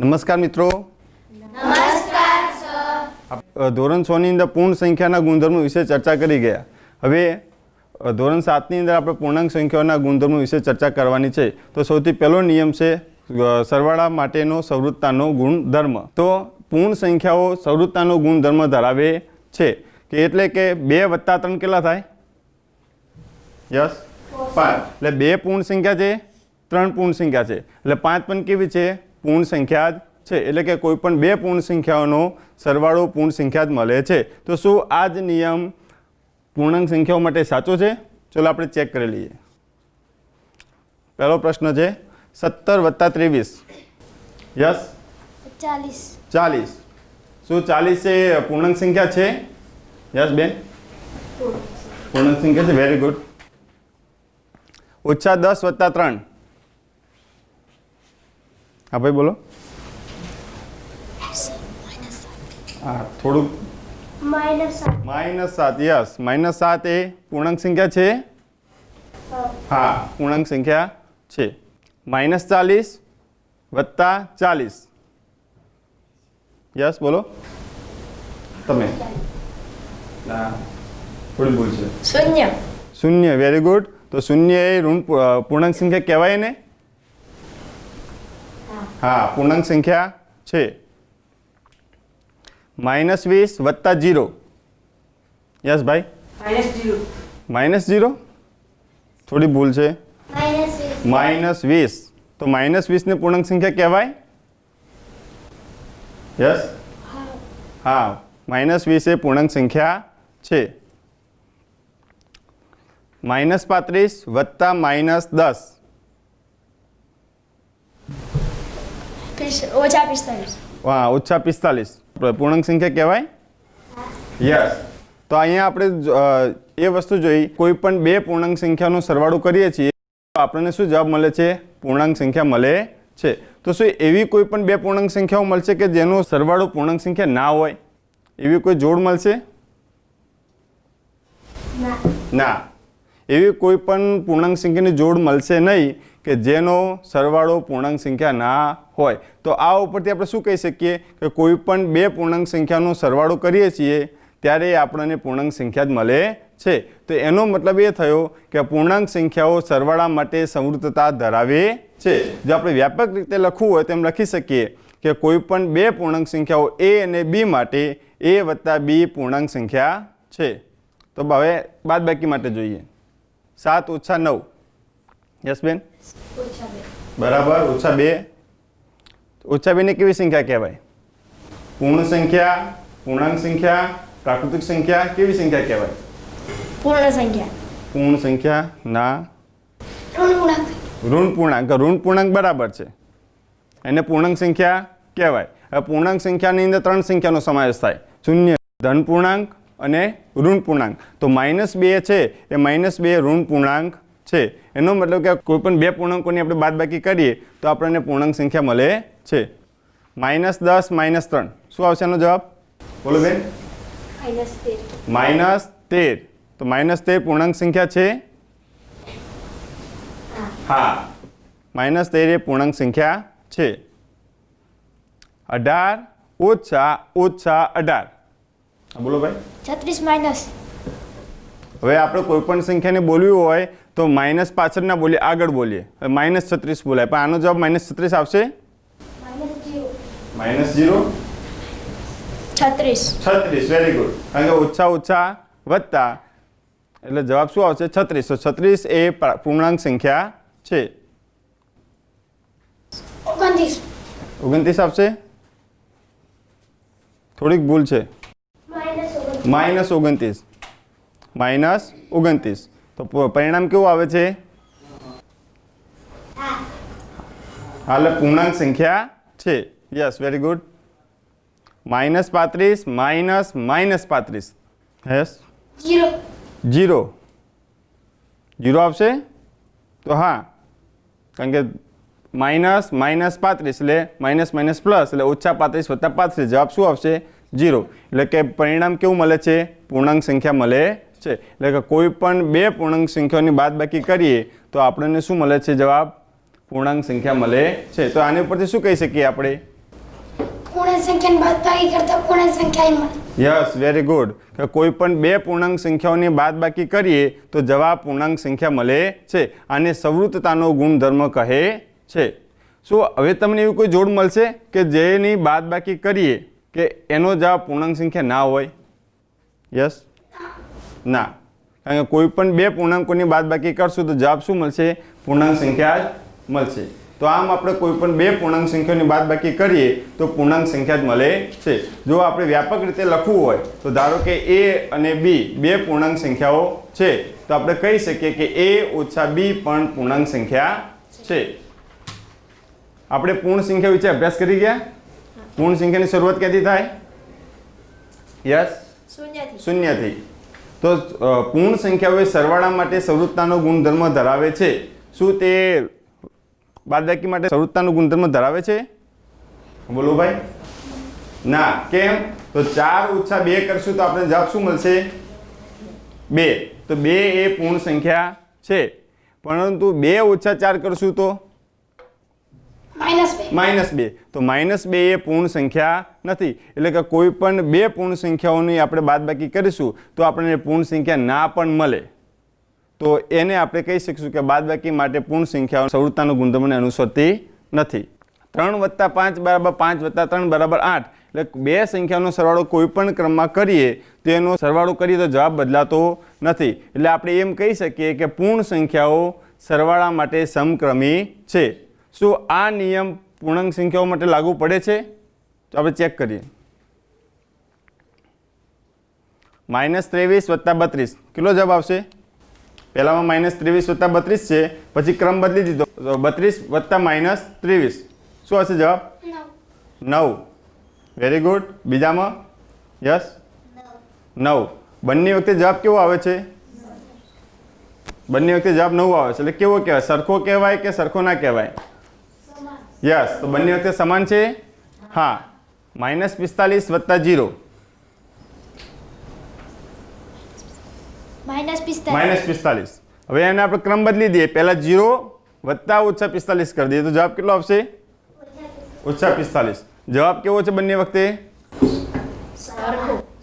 નમસ્કાર મિત્રો. નમસ્કાર સર. ધોરણ 6 ની અંદર પૂર્ણ સંખ્યાના ગુણધર્મો વિશે ચર્ચા કરી ગયા. હવે ધોરણ 7 ની અંદર આપણે પૂર્ણાંક સંખ્યાઓના ગુણધર્મો વિશે ચર્ચા કરવાની છે. તો સૌથી પહેલો નિયમ છે સરવાળા માટેનો સવૃત્તાનો ગુણધર્મ. તો પૂર્ણ સંખ્યાઓ સવૃત્તાનો ગુણધર્મ ધરાવે છે કે એટલે કે 2 + 3 કેટલા થાય? યસ 5. એટલે 2 પૂર્ણ સંખ્યા છે, 3 પૂર્ણ સંખ્યા છે, એટલે 5 પણ કેવી છે? પૂર્ણ સંખ્યા જ છે. એટલે કે કોઈ પણ 2 પૂર્ણ સંખ્યાઓનો સરવાળો પૂર્ણ સંખ્યા જ મળે છે. તો શું આ જ નિયમ પૂર્ણાંક સંખ્યાઓ માટે સાચો છે? ચલો આપણે ચેક કરી લઈએ. પહેલો પ્રશ્ન છે 17 + 23. યસ 40. શું 40 એ પૂર્ણાંક સંખ્યા છે? યસ બેન, પૂર્ણાંક સંખ્યા છે. Very good. -10 + 3. હા ભાઈ બોલો. હા થોડુંક -7. યસ -7 એ પૂર્ણાંક સંખ્યા છે. હા પૂર્ણાંક સંખ્યા છે. -40 + 40. યસ બોલો તમે. ના થોડી ભૂલ છે. શૂન્ય. Very good. તો શૂન્ય એ પૂર્ણાંક સંખ્યા કહેવાય ને? હા પૂર્ણાંક સંખ્યા છે. -20 + 0. યસ ભાઈ -0. થોડી ભૂલ છે. -20. તો -20 ને પૂર્ણાંક સંખ્યા કહેવાય? યસ હા -20 એ પૂર્ણાંક સંખ્યા છે. -35 + -10. હા -45 પૂર્ણાંક સંખ્યા કહેવાય? યસ. તો અહીંયા આપણે એ વસ્તુ જોઈ, કોઈ પણ 2 પૂર્ણાંક સંખ્યાનો સરવાળો કરીએ છીએ તો આપણને શું જવાબ મળે છે? પૂર્ણાંક સંખ્યા મળે છે. તો શું એવી કોઈ પણ 2 પૂર્ણાંક સંખ્યાઓ મળશે કે જેનો સરવાળો પૂર્ણાંક સંખ્યા ના હોય? એવી કોઈ જોડ મળશે? ના. એવી કોઈ પણ પૂર્ણાંક સંખ્યાની જોડ મળશે નહીં કે જેનો સરવાળો પૂર્ણાંક સંખ્યા ના હોય. તો આ ઉપરથી આપણે શું કહી શકીએ કે કોઈ પણ 2 પૂર્ણાંક સંખ્યાનો સરવાળો કરીએ છીએ ત્યારે આપણને પૂર્ણાંક સંખ્યા જ મળે છે. તો એનો મતલબ એ થયો કે પૂર્ણાંક સંખ્યાઓ સરવાળા માટે સંવૃત્તતા ધરાવે છે. જો આપણે વ્યાપક રીતે લખવું હોય તેમ લખી શકીએ કે કોઈ પણ 2 પૂર્ણાંક સંખ્યાઓ a અને b માટે a + b પૂર્ણાંક સંખ્યા છે. તો હવે બાદબાકી માટે જોઈએ. 7 - 9. યસ બેન બરાબર. -2. -2 ને કેવી સંખ્યા કહેવાય? પૂર્ણ સંખ્યા, પૂર્ણાંક સંખ્યા, પ્રાકૃતિક સંખ્યા, કેવી સંખ્યા કહેવાય? પૂર્ણ સંખ્યા ના ઋણ પૂર્ણાંક. ઋણ પૂર્ણાંક બરાબર છે, એને પૂર્ણાંક સંખ્યા કહેવાય. હવે પૂર્ણાંક સંખ્યાની અંદર 3 સંખ્યાનો સમાવેશ થાય: શૂન્ય, ધન પૂર્ણાંક અને ઋણ પૂર્ણાંક. તો -2 છે એ -2 ઋણ પૂર્ણાંક છે. એનો મતલબ કે કોઈ પણ 2 પૂર્ણાંકોની આપણે બાદબાકી કરીએ તો આપણને પૂર્ણાંક સંખ્યા મળે છે. -10 - 3. શું આવશે એનો જવાબ? બોલો બેન. -13. તો -13 પૂર્ણાંક સંખ્યા છે? હા -13 એ પૂર્ણાંક સંખ્યા છે. 18 - -18. બોલો ભાઈ. 36 હવે આપણે કોઈ પણ સંખ્યાને બોલવી હોય તો માઇનસ પાછળ ના બોલીએ, આગળ બોલીએ. -36 બોલાય, પણ આનો જવાબ -36 આવશે? -0 36. Very good. કારણ કે ઓછા વત્તા એટલે જવાબ શું આવશે? 36. તો 36 એ પૂર્ણાંક સંખ્યા છે. 29 આવશે? થોડીક ભૂલ છે. -29. તો પરિણામ કેવું આવે છે? હાલ પૂર્ણાંક સંખ્યા છે. Yes very good. -35 -35. યસ 0 આવશે? તો હા, કારણ કે -35 એટલે -+ એટલે -35 + 35. જવાબ શું આવશે? 0. એટલે કે પરિણામ કેવું મળે છે? પૂર્ણાંક સંખ્યા મળે છે. એટલે કે કોઈ પણ 2 પૂર્ણાંક સંખ્યાઓની બાદબાકી કરીએ તો આપણને શું મળે છે? જવાબ પૂર્ણાંક સંખ્યા મળે છે. તો આની ઉપરથી શું કહી શકીએ આપણે? પૂર્ણ સંખ્યાની બાદબાકી કરતા પૂર્ણ સંખ્યા મળે. Yes, very good. કે કોઈ પણ બે પૂર્ણાંક સંખ્યાઓની બાદબાકી કરીએ તો જવાબ પૂર્ણાંક સંખ્યા મળે છે. આને સવૃત્તતાનો ગુણધર્મ કહે છે. શું હવે તમને એવી કોઈ જોડ મળશે કે જેની બાદબાકી કરીએ કે એનો જવાબ પૂર્ણાંક સંખ્યા ના હોય? યસ, ના. કારણ કે કોઈ પણ બે પૂર્ણાંકોની બાદબાકી કરશું તો જવાબ શું મળશે? પૂર્ણાંક સંખ્યા જ મળશે. તો આમ આપણે કોઈ પણ બે પૂર્ણાંક સંખ્યાઓની બાદબાકી કરીએ તો પૂર્ણાંક સંખ્યા જ મળે છે. જો આપણે વ્યાપક રીતે લખવું હોય તો ધારો કે a અને b બે પૂર્ણાંક સંખ્યાઓ છે તો આપણે કહી શકીએ કે a ઓછા b પણ પૂર્ણાંક સંખ્યા છે. આપણે પૂર્ણ સંખ્યા વિશે અભ્યાસ કરી ગયા. પૂર્ણ સંખ્યાની શરૂઆત ક્યાંથી થાય? યસ, શૂન્યથી. તો પૂર્ણ સંખ્યાઓ સરવાળા માટે સવૃત્તતાનો ગુણધર્મ ધરાવે છે. શું તે બાદબાકી માટે સવૃત્તતાનો ગુણધર્મ ધરાવે છે? બોલો ભાઈ. ના. કેમ? તો 4 ઓછા 2 કરશું તો આપણે જવાબ શું મળશે? 2. તો 2 એ પૂર્ણ સંખ્યા છે. પરંતુ 2 ઓછા 4 કરશું તો -2. તો -2 એ પૂર્ણ સંખ્યા નથી. એટલે કે કોઈ પણ બે પૂર્ણ સંખ્યાઓની આપણે બાદબાકી કરીશું તો આપણને પૂર્ણ સંખ્યા ના પણ મળે તો એને આપણે કહી શકીશું કે બાદબાકી માટે પૂર્ણ સંખ્યાઓ સવૃત્તતાનો ગુણધર્મને અનુસરતી નથી. 3 + 5 = 5 + 3 = 8. એટલે બે સંખ્યાનો સરવાળો કોઈ પણ ક્રમમાં કરીએ તો એનો સરવાળો કરીએ તો જવાબ બદલાતો નથી. એટલે આપણે એમ કહી શકીએ કે પૂર્ણ સંખ્યાઓ સરવાળા માટે સમક્રમી છે. શું આ નિયમ પૂર્ણાંક સંખ્યાઓ માટે લાગુ પડે છે? તો આપણે ચેક કરીએ. -23 + 32 કેટલો જવાબ આવશે? પહેલામાં -23 + 32 છે, પછી ક્રમ બદલી દીધો તો 32 + -23 શું હશે જવાબ? 9. Very good. બીજામાં? યસ, 9. બંને વખતે જવાબ કેવો આવે છે? બંને વખતે જવાબ 9 આવે છે. એટલે કેવો કહેવાય? સરખો કહેવાય કે સરખો ના કહેવાય? યસ. તો બંને વખતે સમાન છે. હા. -45 + 0 -45. હવે એને આપણે ક્રમ બદલી દઈએ. પહેલા 0 વત્તા ઓછા 45 કરી દઈએ તો જવાબ કેટલો આવશે? -45. જવાબ કેવો છે બંને વખતે?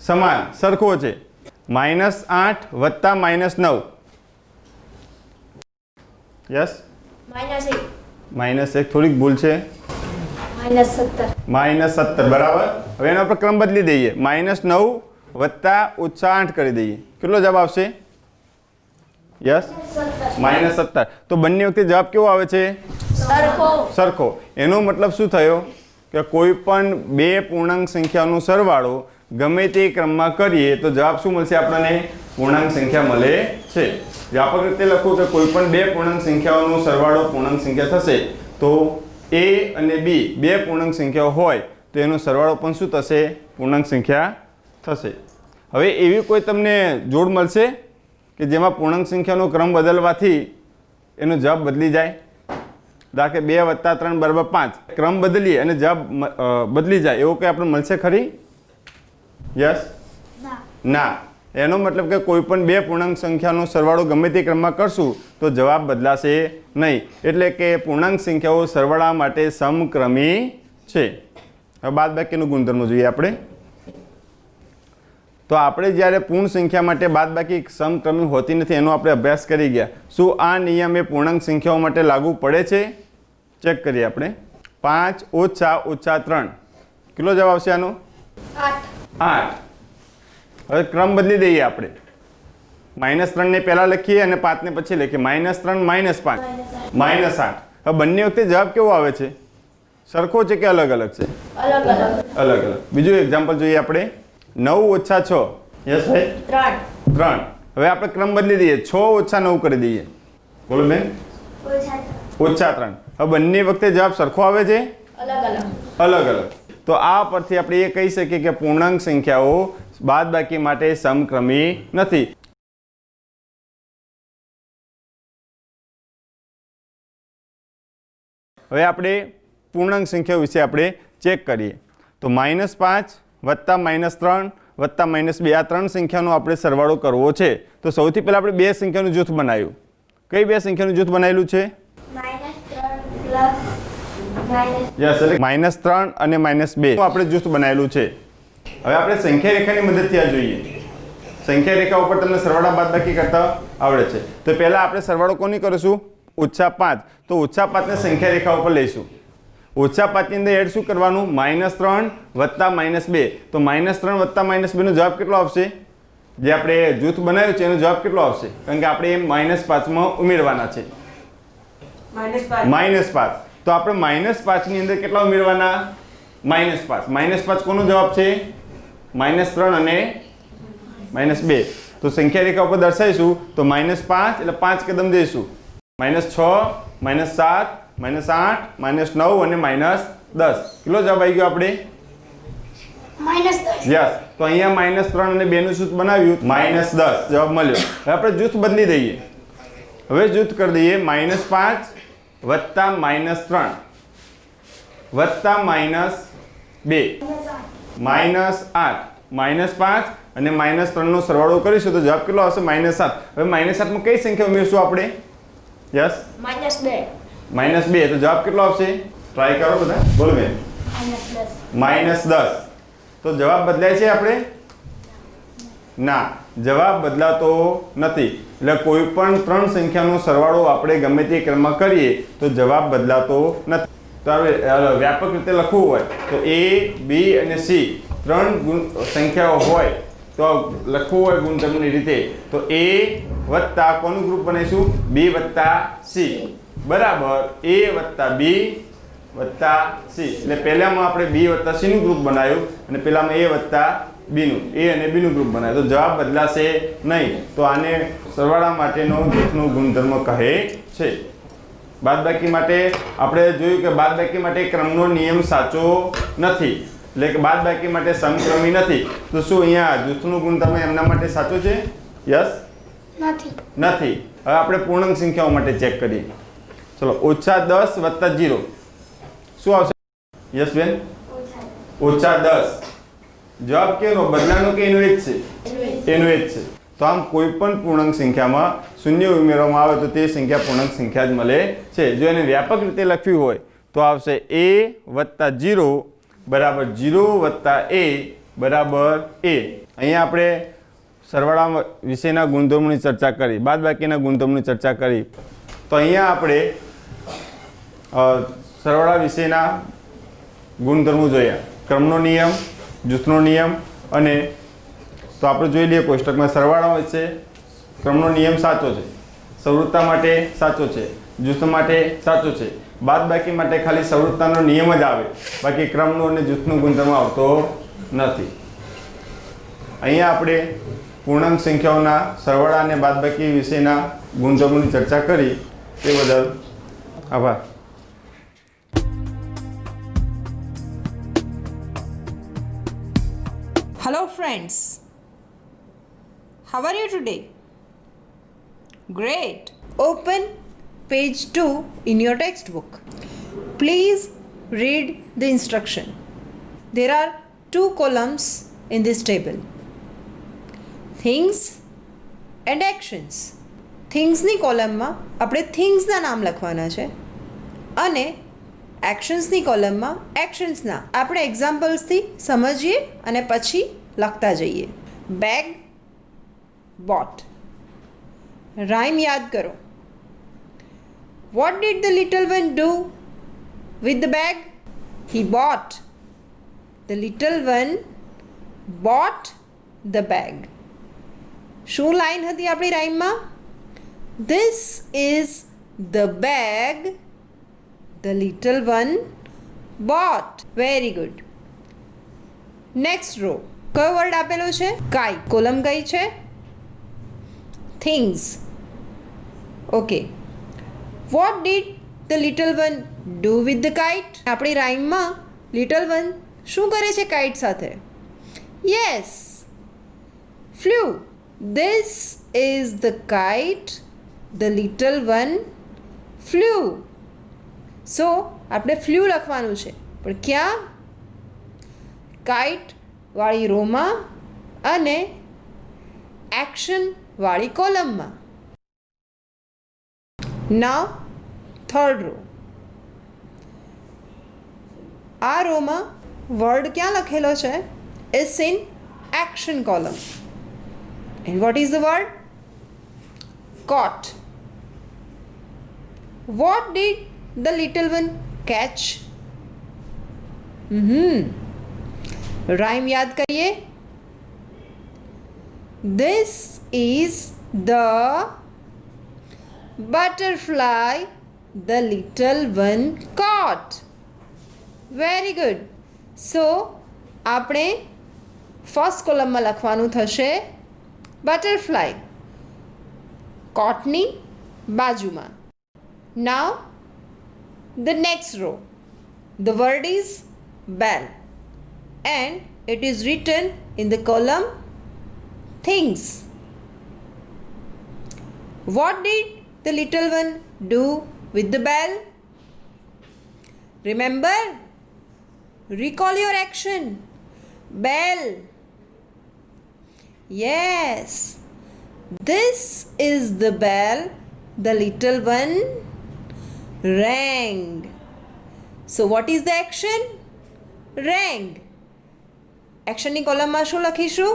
સમાન, સરખો છે. -8 વત્તા -9. યસ, -1 થોડીક ભૂલ છે. -17 બરાબર. હવે એનો આપણે ક્રમ બદલી દઈએ. -9 વત્તા ઓછા 8 કરી દઈએ. કેટલો જવાબ આવશે? યસ, -17. તો બંને વખતે જવાબ કેવો આવે છે? સરખો. એનો મતલબ શું થયો કે કોઈ પણ બે પૂર્ણાંક સંખ્યાનો સરવાળો ગમે તે ક્રમમાં કરીએ તો જવાબ શું મળશે? આપણને પૂર્ણાંક સંખ્યા મળે છે. વ્યાપક રીતે લખો કે કોઈ પણ બે પૂર્ણાંક સંખ્યાઓનો સરવાળો પૂર્ણાંક સંખ્યા થશે તો a અને b બે પૂર્ણાંક સંખ્યાઓ હોય તો એનો સરવાળો પણ શું થશે? પૂર્ણાંક સંખ્યા થશે. હવે એવી કોઈ તમને જોડ મળશે કે જેમાં પૂર્ણાંક સંખ્યાનો ક્રમ બદલવાથી એનો જવાબ બદલી જાય? દાખલા કે 2 + 3 = 5. ક્રમ બદલીએ અને જવાબ બદલી જાય એવો કંઈ આપણે મળશે ખરી? યસ, ના. એનો મતલબ કે કોઈ પણ બે પૂર્ણાંક સંખ્યાનો સરવાળો ગમે તે ક્રમમાં કરશું તો જવાબ બદલાશે નહીં. એટલે કે પૂર્ણાંક સંખ્યાઓ સરવાળા માટે સમક્રમી છે. હવે બાદબાકીનો ગુણધર્મ જોઈએ આપણે. તો આપણે જ્યારે પૂર્ણ સંખ્યા માટે બાદબાકી સમક્રમી હોતી નથી એનો આપણે અભ્યાસ કરી ગયા. શું આ નિયમ એ પૂર્ણાંક સંખ્યાઓ માટે લાગુ પડે છે? ચેક કરીએ આપણે. 5 ઓછા 3 કેટલો જવાબ આવશે આનો? 8. હવે ક્રમ બદલી દઈએ આપણે. -3 ને પહેલા લખીએ અને 5 ને પછી લખીએ. -3 -5 -8. હવે બંને વખતે જવાબ કેવો આવે છે? સરખો છે કે અલગ અલગ છે? અલગ અલગ. બીજું એક્ઝામ્પલ જોઈએ આપણે. 9 - 6. યસ ભાઈ? 3. હવે આપણે ક્રમ બદલી દઈએ. 6 - 9 કરી દઈએ. બોલો બેન. -3. હવે બંને વખતે જવાબ સરખો આવે છે? અલગ અલગ. તો આ પરથી આપણે એ કહી શકીએ કે પૂર્ણાંક સંખ્યાઓ બાદબાકી માટે સમક્રમી નથી. હવે આપણે પૂર્ણાંક સંખ્યાઓ વિશે આપણે ચેક કરીએ. તો -5 વત્તા -3 વત્તા -2 આ ત્રણ સંખ્યાનો આપણે સરવાળો કરવો છે. તો સૌથી પહેલાં આપણે બે સંખ્યાનું જૂથ બનાવ્યું. કઈ બે સંખ્યાનું જૂથ બનાવેલું છે? યસ, એટલે -3 અને -2 આપણે જૂથ બનાવેલું છે. હવે આપણે સંખ્યા રેખાની મદદથી આ જોઈએ. સંખ્યા રેખા ઉપર તમને સરવાળા બાદબાકી કરતા આવડે છે. તો પહેલા આપણે સરવાળો કોની કરીશું? -5. તો -5 ને સંખ્યા રેખા ઉપર લઈશું. -5 ની અંદર એડ શું કરવાનું? -3 વત્તા -2. તો -3 વત્તા -2 નો જવાબ કેટલો આવશે? જે આપણે જૂથ બનાવ્યું છે એનો જવાબ કેટલો આવશે? કારણ કે આપણે -5 માં ઉમેરવાના છે. -5. તો આપણે -5 ની અંદર કેટલા ઉમેરવાના? -5. -5 કોનો જવાબ છે? -3 અને -2. તો સંખ્યા રેખા ઉપર દર્શાવીશું તો -5 એટલે 5 કદમ જઈશું. -6, -7, -8, -9 અને -10. કેટલો જવાબ આવી ગયો આપણે? -10. યસ. તો અહીંયા -3 અને 2 નું જૂથ બનાવ્યું, -10 જવાબ મળ્યો. હવે આપણે જૂથ બદલી દઈએ. હવે જૂથ કરી દઈએ -5 વત્તા -3 વત્તા -2 -8 -5 અને -3 નો સરવાળો કરીશું તો જવાબ કેટલો આવશે? -7. હવે -7 માં કઈ સંખ્યા ઉમેરશું આપણે? યસ, -2. તો જવાબ કેટલો આવશે? ટ્રાય કરો બધા, બોલો બેન. -10. તો જવાબ બદલાય છે આપણે? ના, જવાબ બદલાતો નથી. એટલે કોઈ પણ 3 સંખ્યાનો સરવાળો આપણે ગમે તે ક્રમમાં કરીએ તો જવાબ બદલાતો નથી. તો હવે વ્યાપક રીતે લખવું હોય તો A, B અને C 3 સંખ્યાઓ હોય તો લખવું હોય ગુણધર્મની રીતે તો A વત્તા કોનું ગ્રુપ બનાવીશું? B વત્તા C બરાબર A વત્તા B વત્તા C. એટલે પહેલામાં આપણે B વત્તા C નું ગ્રુપ બનાવ્યું અને પહેલામાં A વત્તા B નું, A અને B નું ગ્રુપ બનાવ્યું. તો જવાબ બદલાશે નહીં. તો આને સરવાળા માટેનો જૂથનો ગુણધર્મ કહે છે. બાદબાકી માટે આપણે જોયું કે બાદબાકી માટે ક્રમનો નિયમ સાચો નથી, એટલે કે બાદબાકી માટે સમક્રમી નથી. તો શું અહીંયા જૂથનો ગુણધર્મ એમના માટે સાચો છે? યસ, નથી. હવે આપણે પૂર્ણાંક સંખ્યાઓ માટે ચેક કરીએ. ચલો, -10 વત્તા 0 શું આવશે? યસ બેન, -10. જવાબ કેનો? બદલાનો કે એનો જ છે? એનો જ છે. તો આમ કોઈ પણ પૂર્ણાંક સંખ્યામાં શૂન્ય ઉમેરવામાં આવે તો તે સંખ્યા પૂર્ણાંક સંખ્યા જ મળે છે. જો એને વ્યાપક રીતે લખવી હોય તો આવશે A વત્તા 0 બરાબર 0 વત્તા A બરાબર A. અહીંયા આપણે સરવાળા વિશેના ગુણધર્મોની ચર્ચા કરી, બાદબાકીના ગુણધર્મોની ચર્ચા કરી. તો અહીંયા આપણે સરવાળા વિશેના ગુણધર્મો જોયા. ક્રમનો નિયમ, જૂથનો નિયમ અને તો આપણે જોઈ લઈએ કોષ્ટકમાં સરવાળા વચ્ચે ક્રમનો નિયમ સાચો છે, સવૃત્તા માટે સાચો છે, જૂથ માટે સાચો છે. બાદબાકી માટે ખાલી સવૃત્તાનો નિયમ જ આવે, બાકી ક્રમનો અને જૂથનો ગુણધર્મ આવતો નથી. અહીંયા આપણે પૂર્ણાંક સંખ્યાઓના સરવાળા અને બાદબાકી વિશેના ગુણધર્મોની ચર્ચા કરી. તે બદલ આભાર. Hello friends, how are you today? Great. Open page 2 in your textbook. Please read the instruction. There are 2 columns in this table. Things and actions. Things ની કોલમમાં આપણે thingsના નામ લખવાના છે અને એક્શન્સની કોલમમાં એક્શન્સના આપણે એક્ઝામ્પલ્સથી સમજીએ અને પછી લખતા જઈએ. Bag, boat. રાઇમ યાદ કરો. What did the little one do with the bag? He bought. The little one bought the bag. શું લાઈન હતી આપણી રાઇમમાં? This is the bag the little one bought. Very good. Next row. કયો word આપેલો છે? Kite. Column કઈ છે? things. Okay. What did the little one do with the kite? આપણી રાઇમમાં little one શું કરે છે કાઇટ સાથે? Yes, flew. This is the kite the little one flew. સો આપણે ફ્લ્યુ લખવાનું છે, પણ ક્યાં? કાઇટ વાળી રોમાં અને એક્શન વાળી કોલમમાં. Now third row. આ રોમાં વર્ડ ક્યાં લખેલો છે? It's in action column. And what is the word? caught. What did the little one catch? Rhyme याद करिए. This is the butterfly the little one caught. Very good. So આપણે first કોલમમાં લખવાનું થશે બટરફ્લાય, કોટની બાજુમાં. Now the next row, the word is bell and it is written in the column things. What did the little one do with the bell? Remember? Recall your action. Bell. Yes. This is the bell the little one rang. So what is the action? Rang. Action ની કોલમમાં શું લખીશું?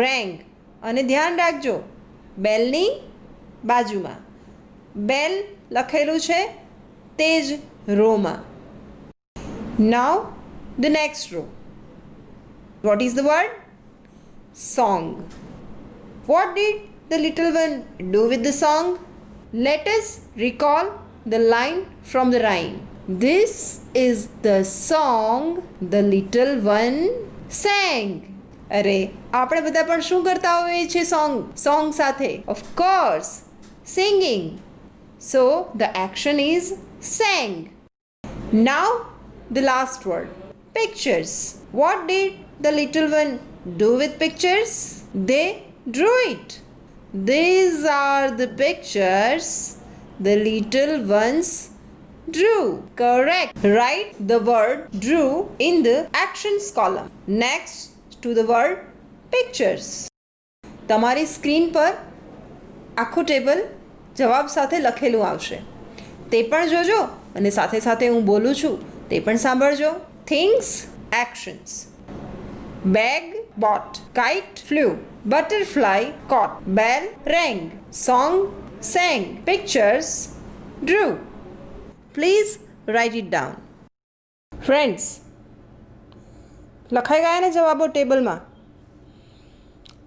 Rang. અને ધ્યાન રાખજો, બેલની બાજુમાં બેલ લખેલું છે તે જ રોમાં. Now the next row. What is the word? Song. What did the little one do with the song? Let us recall the line from the rhyme. This is the song the little one sang. અરે આપણે બધા પણ શું કરતા હોઈએ છીએ song સાથે? Of course, singing. So the action is sang. Now the last word, pictures. What did the little one do with pictures? They drew it. These are the pictures the little ones drew. Correct. Write the word drew in the actions column next to the word pictures. તમારી screen પર આખું table જવાબ સાથે લખેલું આવશે, તે પણ જોજો અને સાથે સાથે હું બોલું છું તે પણ સાંભળજો. Things, actions. Bag, bought. Kite, flew. Butterfly, caught. Bell, rang. Song, sang. Pictures, drew. Please write it down. Friends, લખાઈ ગયા ને જવાબો ટેબલમાં?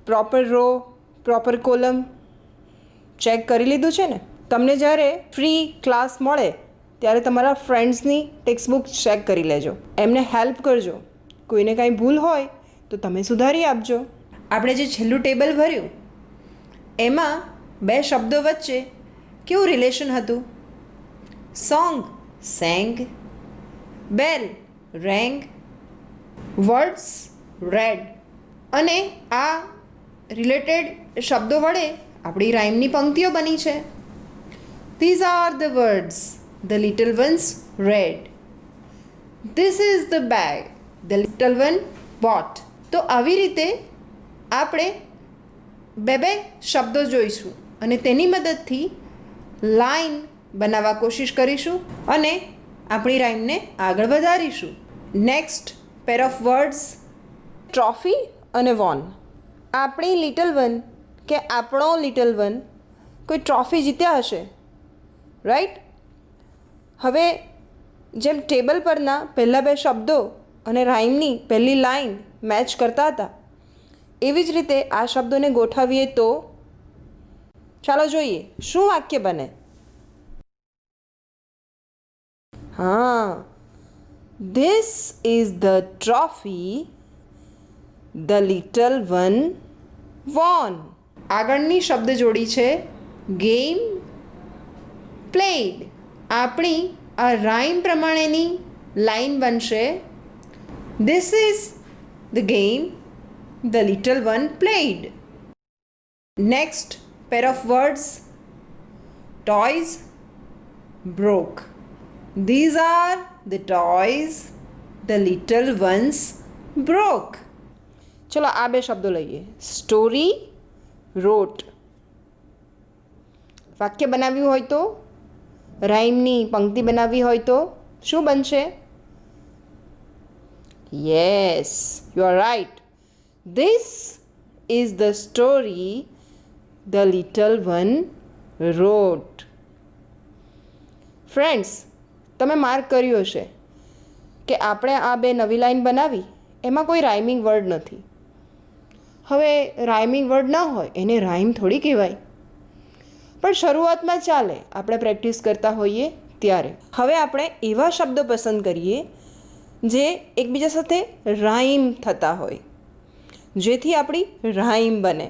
Proper row, proper column check કરી લીધું છે ને? તમને જ્યારે ફ્રી ક્લાસ મળે ત્યારે તમારા ફ્રેન્ડ્સની ટેક્સ્ટબુક ચેક કરી લેજો, એમને હેલ્પ કરજો. કોઈને કાંઈ ભૂલ હોય તો તમે સુધારી આપજો. આપણે જે છેલ્લું ટેબલ ભર્યું એમાં બે શબ્દો વચ્ચે કેવું રિલેશન હતું? Song, sang. Bell, rang. Words, read. અને આ રિલેટેડ શબ્દો વડે આપણી રાઇમની પંક્તિઓ બની છે. These are the words the little ones read. This is the bag the little one bought. તો આવી રીતે આપણે બે શબ્દો જોઈશું અને તેની મદદથી લાઈન બનાવવા કોશિશ કરીશું અને આપણી રાઇમને આગળ વધારીશું. Next pair of words, trophy અને વોન. આપણી લિટલ વન કે આપણો લિટલ વન કોઈ ટ્રોફી જીત્યા હશે, રાઈટ? હવે જેમ ટેબલ પરના પહેલા બે શબ્દો અને રાઇમની પહેલી લાઈન મેચ કરતા હતા, એવી જ રીતે આ શબ્દોને ગોઠવીએ તો ચાલો જોઈએ શું વાક્ય બને. હા, this is the trophy the little one won. આગળની શબ્દ જોડી છે ગેમ, પ્લેડ. આપણી આ રાઇમ પ્રમાણેની લાઈન બનશે this is the game the little one played. Next pair of words, toys, broke. These are the toys the little ones broke. ચલો આ બે શબ્દો લઈએ, સ્ટોરી, રોટ. વાક્ય બનાવ્યું હોય તો, રાઇમની પંક્તિ બનાવવી હોય તો શું બનશે? Yes, you are right. This is the story the little one wrote. Friends, તમે માર્ક કર્યું હશે કે આપણે આ બે નવી લાઈન બનાવી એમાં કોઈ રાઇમિંગ વર્ડ નથી. હવે રાઇમિંગ વર્ડ ન હોય એને રાઇમ થોડી કહેવાય, પણ શરૂઆતમાં ચાલે આપણે પ્રેક્ટિસ કરતા હોઈએ ત્યારે. હવે આપણે એવા શબ્દો પસંદ કરીએ જે એકબીજા સાથે રાઇમ થતા હોય, જેથી આપણી રાઇમ બને.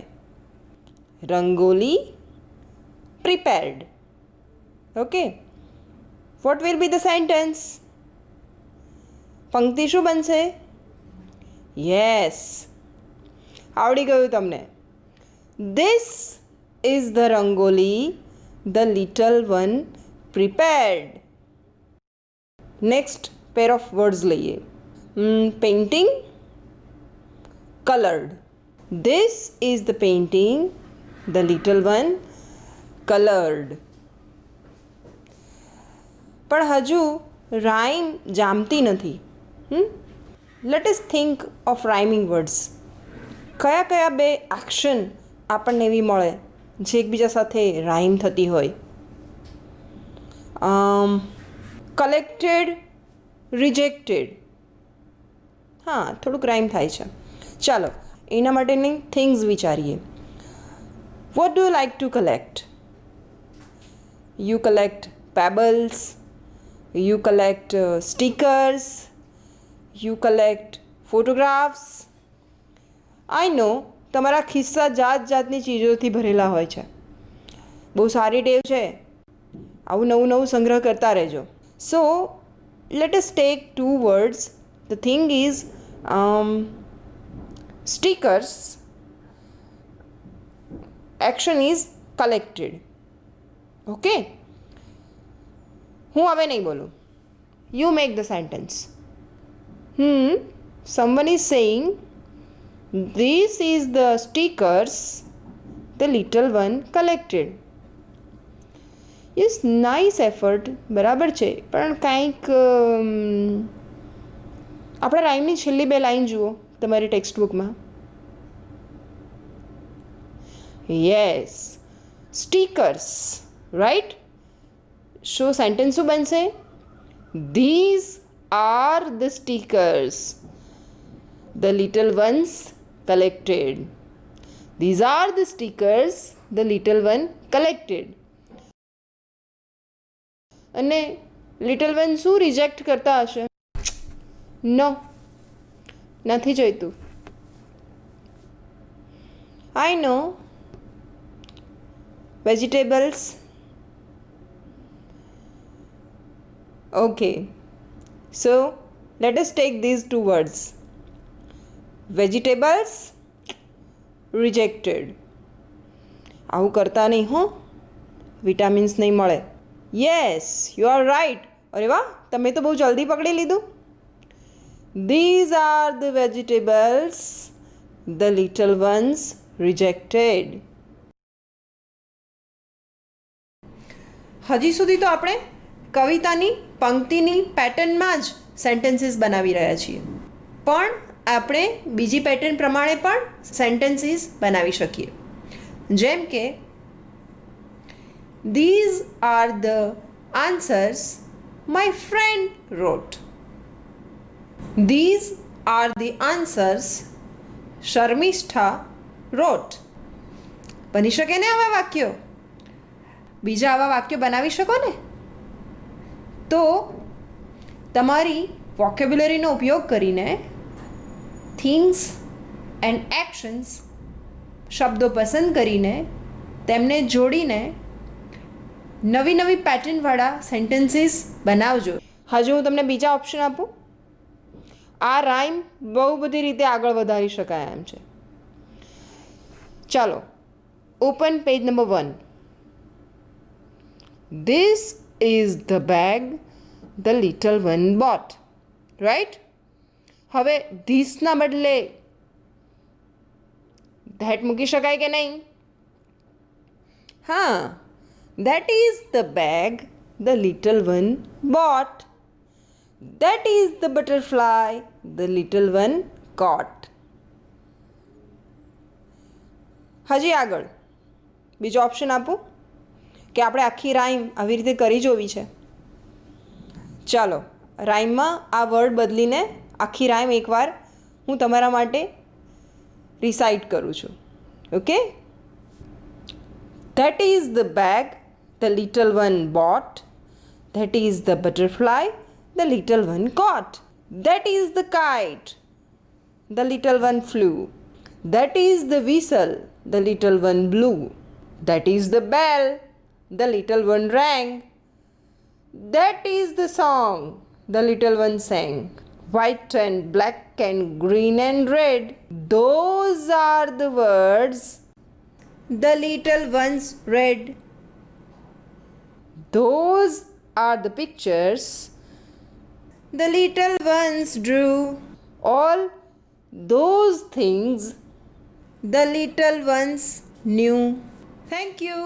Rangoli, prepared. Okay, what will be the sentence? પંક્તિ શું બનશે? યસ, આવડી ગયું તમને. This is the rangoli the little one prepared. Next pair of words લઈએ. Painting, colored. This is the painting the little one colored. પણ હજુ રાઇમ જામતી નથી. Let us think of rhyming words. કયા કયા બે એક્શન આપણને એવી મળે જે એકબીજા સાથે રાઇમ થતી હોય? Collected, rejected. હા, થોડુંક રાઇમ થાય છે. ચાલો એના માટેની થિંગ્સ વિચારીએ. What do you like to collect? You collect pebbles, you collect stickers, you collect photographs. I know તમારા ખિસ્સા જાત જાતની ચીજોથી ભરેલા હોય છે. બહુ સારી ટેવ છે, આવું નવું નવું સંગ્રહ કરતા રહેજો. So let us take two words. The thing is stickers, action is collected. Okay, હું હવે નહીં બોલું, you make the sentence. Someone is saying this is the stickers the little one collected. Yes, nice effort. બરાબર છે, પણ કાંઈક આપણા રાઇમની છેલ્લી બે લાઈન જુઓ તમારી ટેક્સ્ટ બુકમાં. Yes, stickers, right. શું સેન્ટેન્સ શું બનશે? These are the stickers the little ones collected. These are the stickers the little one collected. અને લિટલ વન શું રિજેક્ટ કરતા હશે? નો, નથી જોઈતું. I know. Vegetables. Okay, so let us take these two words. Vegetables, rejected. આવું કરતા નહીં હો, વિટામિન્સ નહીં મળે. Yes, you are right. અરે વાહ, તમે તો બહુ જલ્દી પકડી લીધું. These are the vegetables the little ones rejected. હજી સુધી તો આપણે કવિતાની પંક્તિની પેટર્નમાં જ સેન્ટેન્સીસ બનાવી રહ્યા છીએ, પણ આપણે બીજી પેટર્ન પ્રમાણે પણ સેન્ટેન્સીસ બનાવી શકીએ. જેમ કે These are the answers my friend wrote. These are the answers Sharmishta wrote. બની શકે ને આવા વાક્યો? બીજા આવા વાક્યો બનાવી શકો ને? તો તમારી વોકેબ્યુલરીનો ઉપયોગ કરીને થિંગ્સ એન્ડ એક્શન્સ શબ્દો પસંદ કરીને તેમને જોડીને નવી નવી પેટર્નવાળા સેન્ટેન્સીસ બનાવજો. હજુ હું તમને બીજા ઓપ્શન આપું. આ રાઇમ બહુ બધી રીતે આગળ વધારી શકાય એમ છે. ચાલો, open page number 1. This is the bag the little one bought. Right? હવે ધીસના બદલે ધેટ મૂકી શકાય કે નહીં? હા, that is the bag the little one bought. That is the butterfly the little one caught. હજી આગળ બીજો ઓપ્શન આપું કે આપણે આખી રાઈમ આવી રીતે કરી જોવી છે. ચાલો રાઈમમાં આ વર્ડ બદલીને આખી રાઈમ એકવાર હું તમારા માટે રિસાઇટ કરું છું. Okay. That is the bag the little one bought. That is the butterfly the little one caught. That is the kite the little one flew. That is the whistle the little one blew. That is the bell the little one rang. That is the song the little one sang. White and black and green and red, those are the words the little ones read. Those are the pictures the little ones drew. All those things the little ones knew. Thank you.